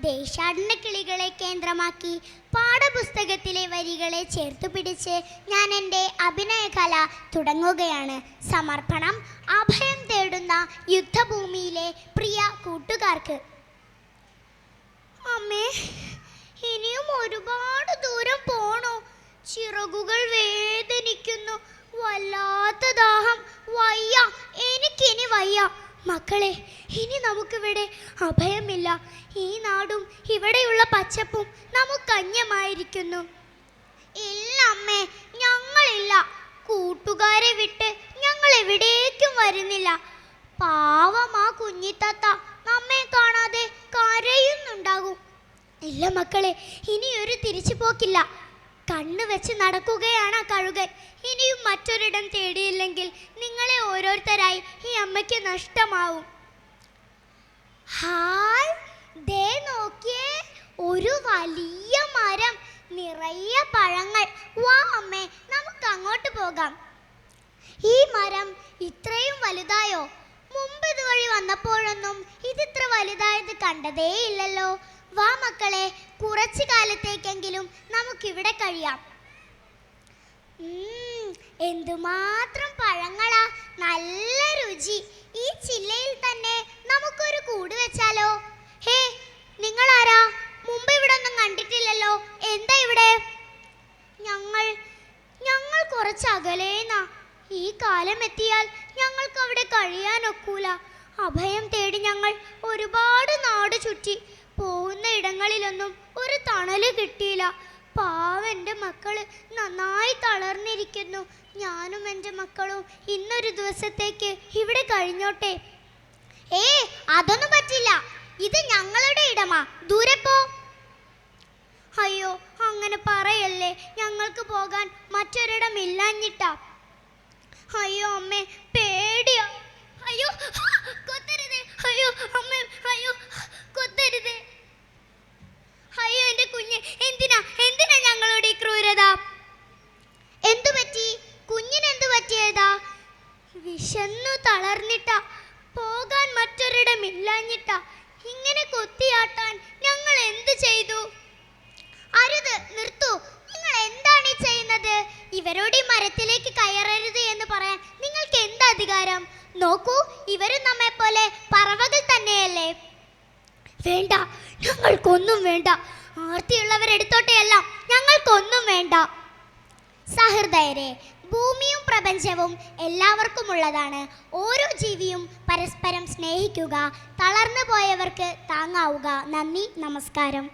ദേശാടന കിളികളെ കേന്ദ്രമാക്കി പാഠപുസ്തകത്തിലെ വരികളെ ചേർത്തു പിടിച്ച് ഞാൻ എൻ്റെ അഭിനയകല തുടങ്ങുകയാണ്. സമർപ്പണം അഭയം തേടുന്ന യുദ്ധഭൂമിയിലെ പ്രിയ കൂട്ടുകാർക്ക്. അമ്മേ, ഇനിയും ഒരുപാട് ദൂരം പോണോ? ചിറകുകൾ വേദനിക്കുന്നു. വല്ലാത്ത ദാഹം. വയ്യ, എനിക്കിനി വയ്യ. മക്കളെ, ഇനി നമുക്കിവിടെ അഭയമില്ല. ഈ നാടും ഇവിടെയുള്ള പച്ചപ്പും നമുക്കന്യമായിരിക്കുന്നു. ഇല്ല അമ്മേ, ഞങ്ങളില്ല. കൂട്ടുകാരെ വിട്ട് ഞങ്ങൾ എവിടേക്കും വരുന്നില്ല. പാവം ആ കുഞ്ഞിത്താത്ത നമ്മെ കാണാതെ കരയുന്നുണ്ടാകും. ഇല്ല മക്കളെ, ഇനിയൊരു തിരിച്ചു പോക്കില്ല. കണ്ണു വെച്ച് നടക്കുകയാണ് കഴുകൻ. ഇനിയും മറ്റൊരിടം തേടിയില്ലെങ്കിൽ നിങ്ങളെ ഓരോരുത്തരായി ഈ അമ്മയ്ക്ക് നഷ്ടമാവും. ഹായ്, ദേ നോക്കിയേ, ഒരു വലിയ മരം, നിറയെ പഴങ്ങൾ. വാ അമ്മേ, നമുക്ക് അങ്ങോട്ട് പോകാം. ഈ മരം ഇത്രയും വലുതായോ? മുമ്പ് ഇതുവഴി വന്നപ്പോഴൊന്നും ഇതിത്ര വലുതായത് കണ്ടതേയില്ലല്ലോ. വാ മക്കളെ, കുറച്ചു കാലത്തേക്കെങ്കിലും നമുക്കിവിടെ കഴിയാം. എന്തുമാത്രം പഴങ്ങളാ, നല്ല രുചി. ഈ ചില്ലയിൽ തന്നെ നമുക്കൊരു കൂട് വെച്ചാലോ? ഹേ, നിങ്ങളാരാ? മുമ്പ് ഇവിടെ ഒന്നും കണ്ടിട്ടില്ലല്ലോ. എന്താ ഇവിടെ? ഞങ്ങൾ കുറച്ച് അകലേന്നാ. ഈ കാലം എത്തിയാൽ ഞങ്ങൾക്ക് അവിടെ കഴിയാനൊക്കൂല. അഭയം തേടി ഞങ്ങൾ ഒരുപാട് നാട് ചുറ്റി. പോകുന്ന ഇടങ്ങളിലൊന്നും ഒരു തണല് കിട്ടിയില്ല. പാവൻ്റെ മക്കള് നന്നായി തളർന്നിരിക്കുന്നു. ഞാനും എൻ്റെ മക്കളും ഇന്നൊരു ദിവസത്തേക്ക് ഇവിടെ കഴിഞ്ഞോട്ടെ. അതൊന്നും പറ്റില്ല. ഇത് ഞങ്ങളുടെ ഇടമാ. ദൂരെ പോ. അയ്യോ, അങ്ങനെ പറയല്ലേ. ഞങ്ങൾക്ക് പോകാൻ മറ്റൊരിടം ഇല്ലാഞ്ഞിട്ടാ. അയ്യോ അമ്മേ, പേടിയാ. അയ്യോ, കൊത്തരുത്. അയ്യോ അമ്മേ, അയ്യോ കൊത്തരുത്. അയ്യോ എൻ്റെ കുഞ്ഞ്, എന്തിനാ ഞങ്ങളോട് ഈ ക്രൂരത? എന്തു പറ്റി? കുഞ്ഞിനെന്തു പറ്റിയതാ? വിശന്നു തളർന്നിട്ടാ. പോകാൻ മറ്റൊരിടം ഇല്ലാഞ്ഞിട്ടാ. ഇങ്ങനെ കൊത്തിയാട്ടാൻ ഞങ്ങൾ എന്ത് ചെയ്തു? അരുത്, നിർത്തൂ. നിങ്ങൾ എന്താണ് ഈ ചെയ്യുന്നത്? ഇവരോട് ഈ മരത്തിലേക്ക് കയറരുത് എന്ന് പറയാൻ നിങ്ങൾക്ക് എന്ത് അധികാരം? നോക്കൂ, ഇവരും നമ്മെ പോലെ പറവകൾ തന്നെയല്ലേ. വേണ്ട, ഞങ്ങൾക്കൊന്നും വേണ്ട. ആർത്തിയുള്ളവരെടുത്തോട്ടെയല്ല, ഞങ്ങൾക്കൊന്നും വേണ്ട. സഹൃദയരെ, ഭൂമിയും പ്രപഞ്ചവും എല്ലാവർക്കുമുള്ളതാണ്. ഓരോ ജീവിയും പരസ്പരം സ്നേഹിക്കുക, തളർന്നു പോയവർക്ക് താങ്ങാവുക. നന്ദി, നമസ്കാരം.